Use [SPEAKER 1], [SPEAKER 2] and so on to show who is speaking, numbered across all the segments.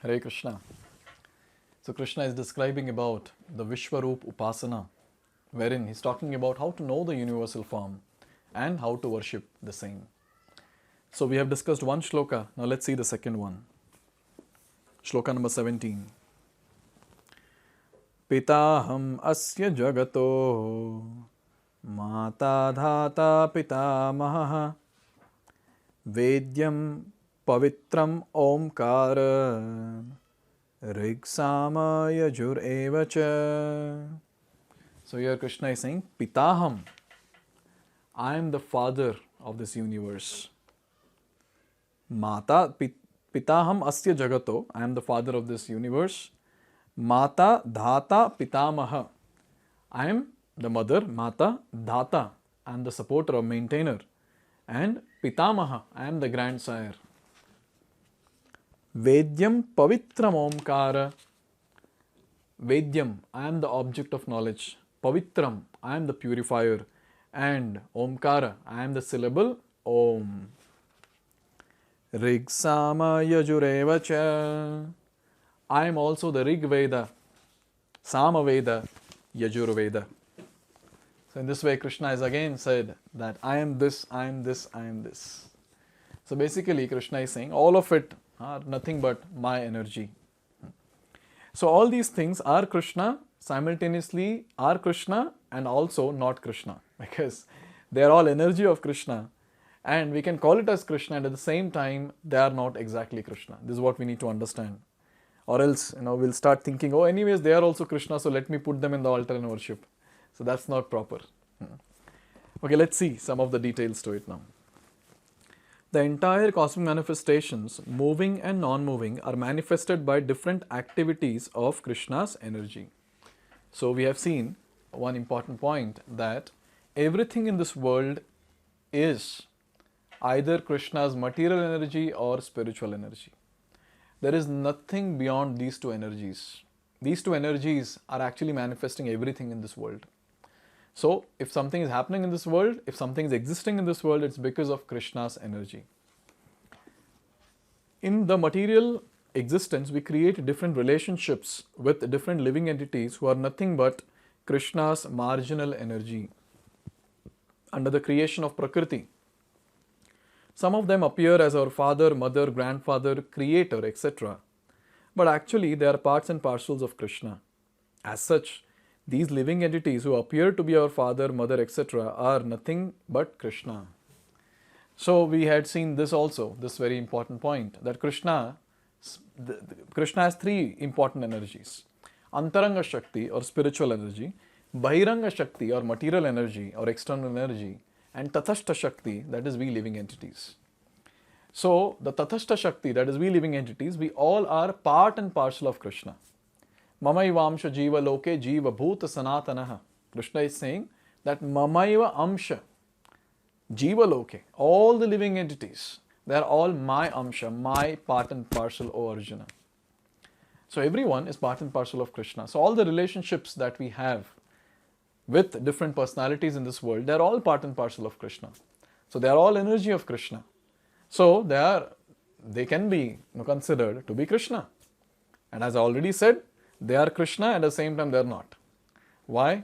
[SPEAKER 1] Hare Krishna. So Krishna is describing about the Vishwaroop Upasana, wherein he's talking about how to know the universal form and how to worship the same. So we have discussed one shloka. Now let's see the second one. Shloka number 17. Pitaham asya jagato mata dhata pitamaha vedyam pavitram omkara rigsama yajur evacha. So here Krishna is saying, Pitaham, I am the father of this universe. Pitaham asya jagato, I am the father of this universe. Mata dhata pitamaha, I am the mother. Mata dhata, I am the supporter or maintainer. And pitamaha, I am the grandsire. Vedyam pavitram omkara, Vedyam, I am the object of knowledge. Pavitram, I am the purifier. And omkara, I am the syllable om. Rigsama yajurevacha, I am also the Rig Veda, Sama Veda, Yajur Veda. So in this way Krishna has again said that I am this, I am this, I am this. So basically Krishna is saying all of it are nothing but my energy. So all these things are Krishna, simultaneously are Krishna and also not Krishna, because they are all energy of Krishna and we can call it as Krishna, and at the same time they are not exactly Krishna. This is what we need to understand. Or else, we'll start thinking, oh, anyways, they are also Krishna, so let me put them in the altar and worship. So that's not proper. Okay, let's see some of the details to it now. The entire cosmic manifestations, moving and non-moving, are manifested by different activities of Krishna's energy. So we have seen one important point, that everything in this world is either Krishna's material energy or spiritual energy. There is nothing beyond these two energies. These two energies are actually manifesting everything in this world. So, if something is happening in this world, if something is existing in this world, it's because of Krishna's energy. In the material existence, we create different relationships with different living entities who are nothing but Krishna's marginal energy under the creation of Prakriti. Some of them appear as our father, mother, grandfather, creator, etc. But actually they are parts and parcels of Krishna. As such, these living entities who appear to be our father, mother, etc. are nothing but Krishna. So we had seen this also, this very important point, that Krishna has three important energies. Antaranga Shakti or spiritual energy, Bahiranga Shakti or material energy or external energy, and Tathastha Shakti, that is we living entities. So the Tathastha Shakti, that is we living entities, we all are part and parcel of Krishna. Mamaiva amsha jiva loke jiva bhuta sanatanaha. Krishna is saying that Mamaiva amsha jiva loke, all the living entities, they are all my amsha, my part and parcel, O Arjuna. So everyone is part and parcel of Krishna. So all the relationships that we have with different personalities in this world, they are all part and parcel of Krishna. So they are all energy of Krishna. So they can be considered to be Krishna. And as I already said, they are Krishna and at the same time they are not. Why?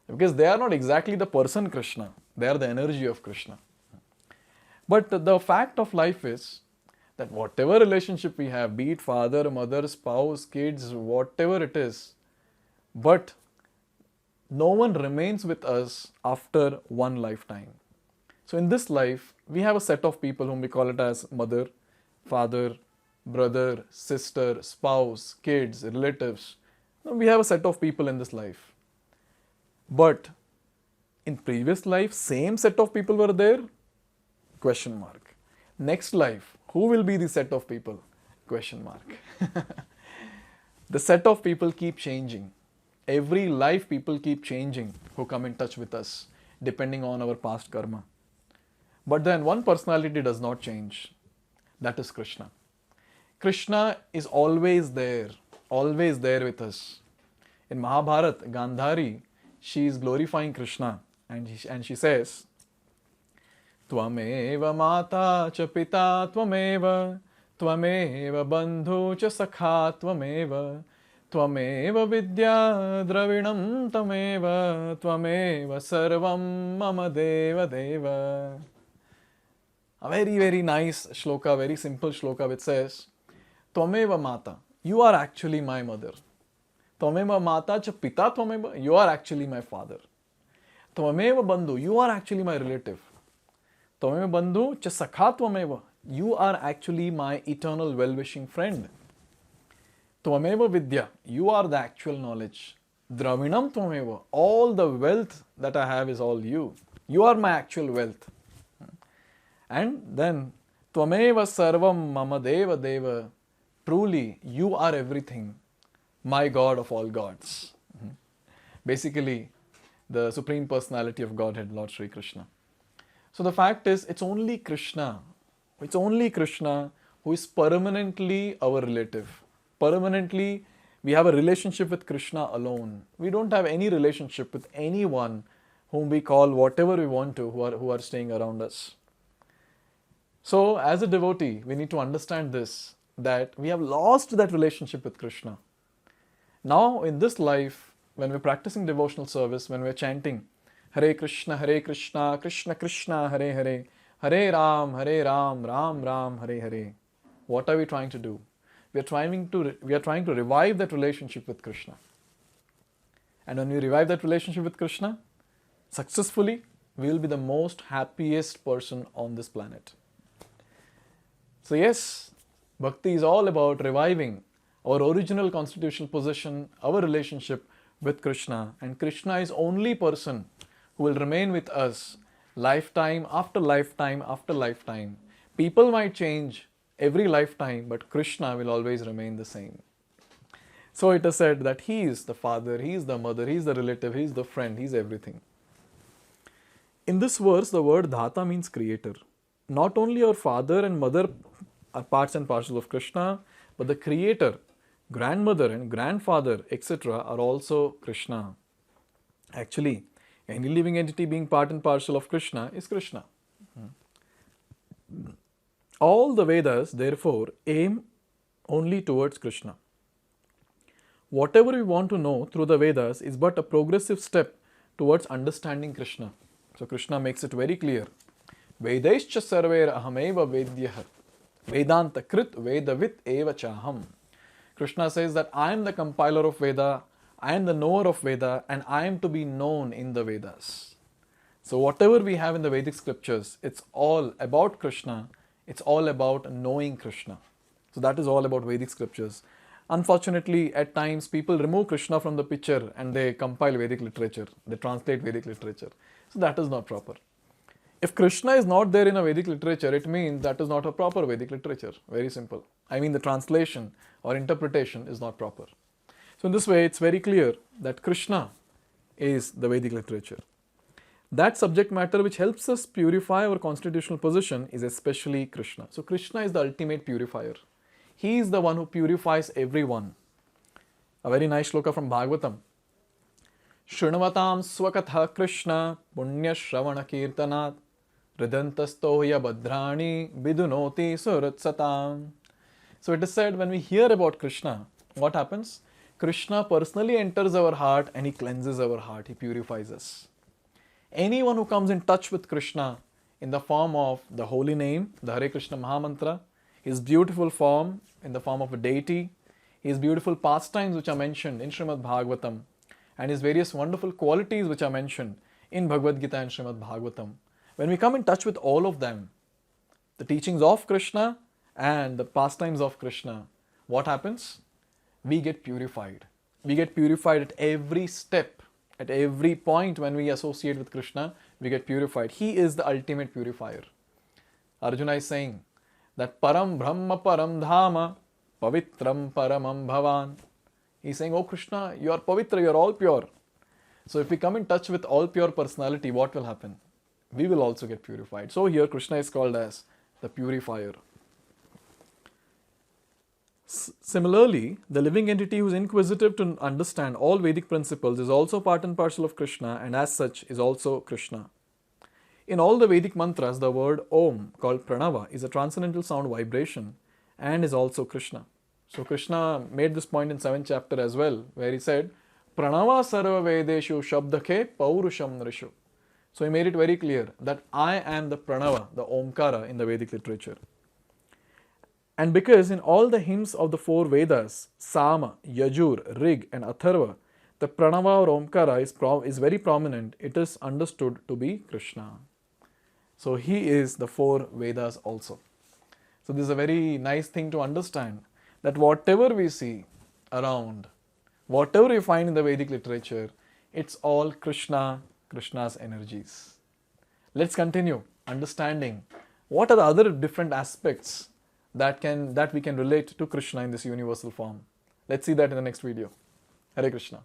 [SPEAKER 1] Because they are not exactly the person Krishna. They are the energy of Krishna. But the fact of life is that whatever relationship we have, be it father, mother, spouse, kids, whatever it is, but no one remains with us after one lifetime. So in this life, we have a set of people whom we call it as mother, father, brother, sister, spouse, kids, relatives. We have a set of people in this life. But in previous life, same set of people were there? Question mark. Next life, who will be the set of people? Question mark. The set of people keep changing. Every life people keep changing who come in touch with us depending on our past karma. But then one personality does not change. That is Krishna. Krishna is always there with us. In Mahabharata, Gandhari, she is glorifying Krishna and she says, Tvameva mata cha pita tvameva Tvameva bandhu cha sakha tvameva. Tvameva vidya dravinam tameva. Tvameva sarvam mama deva deva. A very, very nice shloka, very simple shloka which says, Tvameva mata, you are actually my mother. Tvameva mata cha pita tvameva, you are actually my father. Tvameva bandhu, you are actually my relative. Tvameva bandhu cha sakha tvameva, you are actually my eternal well-wishing friend. Tvameva vidya, you are the actual knowledge. Dravinam tvameva, all the wealth that I have is all you. You are my actual wealth. And then, Tvameva sarvam mama deva deva, truly you are everything, my God of all gods. Basically, the Supreme Personality of Godhead, Lord Sri Krishna. So the fact is, it's only Krishna who is permanently our relative. Permanently, we have a relationship with Krishna alone. We don't have any relationship with anyone whom we call whatever we want to, who are staying around us. So, as a devotee, we need to understand this, that we have lost that relationship with Krishna. Now, in this life, when we're practicing devotional service, when we're chanting Hare Krishna, Krishna Krishna, Hare Hare, Hare Ram, Ram Ram, Hare Hare. What are we trying to do? We are trying to revive that relationship with Krishna. And when we revive that relationship with Krishna, successfully, we will be the most happiest person on this planet. So yes, Bhakti is all about reviving our original constitutional position, our relationship with Krishna. And Krishna is only person who will remain with us lifetime after lifetime after lifetime. People might change every lifetime, but Krishna will always remain the same. So it is said that He is the father, He is the mother, He is the relative, He is the friend, He is everything. In this verse, the word Dhata means creator. Not only our father and mother are parts and parcels of Krishna, but the creator, grandmother and grandfather, etc. are also Krishna. Actually, any living entity being part and parcel of Krishna is Krishna. All the Vedas, therefore, aim only towards Krishna. Whatever we want to know through the Vedas is but a progressive step towards understanding Krishna. So Krishna makes it very clear. Vedaischa sarver ahameva vedyah. Vedanta krit vedavit eva chaham. Krishna says that I am the compiler of Veda, I am the knower of Veda, and I am to be known in the Vedas. So whatever we have in the Vedic scriptures, it's all about Krishna, it's all about knowing Krishna. So that is all about Vedic scriptures. Unfortunately, at times people remove Krishna from the picture and they compile Vedic literature, they translate Vedic literature. So that is not proper. If Krishna is not there in a Vedic literature, it means that is not a proper Vedic literature. Very simple. I mean, the translation or interpretation is not proper. So in this way, it's very clear that Krishna is the Vedic literature. That subject matter which helps us purify our constitutional position is especially Krishna. So Krishna is the ultimate purifier. He is the one who purifies everyone. A very nice shloka from Bhagavatam. Shrunavatam swakatha Krishna punya shravana kirtanat ridantastoya badhrani vidunoti suratsatam. So it is said, when we hear about Krishna, what happens? Krishna personally enters our heart and He cleanses our heart, He purifies us. Anyone who comes in touch with Krishna in the form of the holy name, the Hare Krishna Mahamantra, His beautiful form in the form of a deity, His beautiful pastimes which are mentioned in Srimad Bhagavatam, and His various wonderful qualities which are mentioned in Bhagavad Gita and Srimad Bhagavatam. When we come in touch with all of them, the teachings of Krishna and the pastimes of Krishna, what happens? We get purified. We get purified at every step, at every point when we associate with Krishna, we get purified. He is the ultimate purifier. Arjuna is saying that Param Brahma Param Dhama Pavitram Paramam Bhavan. He's saying, oh Krishna, you are Pavitra, you are all pure. So if we come in touch with all pure personality, what will happen? We will also get purified. So here Krishna is called as the purifier. Similarly, the living entity who is inquisitive to understand all Vedic principles is also part and parcel of Krishna, and as such is also Krishna. In all the Vedic mantras, the word Om, called Pranava, is a transcendental sound vibration, and is also Krishna. So Krishna made this point in 7th chapter as well, where he said, Pranava sarva vedeshu shabdake paurusham nrishu. So he made it very clear that I am the Pranava, the Omkara in the Vedic literature. And because in all the hymns of the 4 Vedas, Sama, Yajur, Rig and Atharva, the Pranava or Omkara is very prominent, it is understood to be Krishna. So he is the 4 Vedas also. So this is a very nice thing to understand, that whatever we see around, whatever we find in the Vedic literature, it's all Krishna, Krishna's energies. Let's continue understanding what are the other different aspects that we can relate to Krishna in this universal form. Let's see that in the next video. Hare Krishna.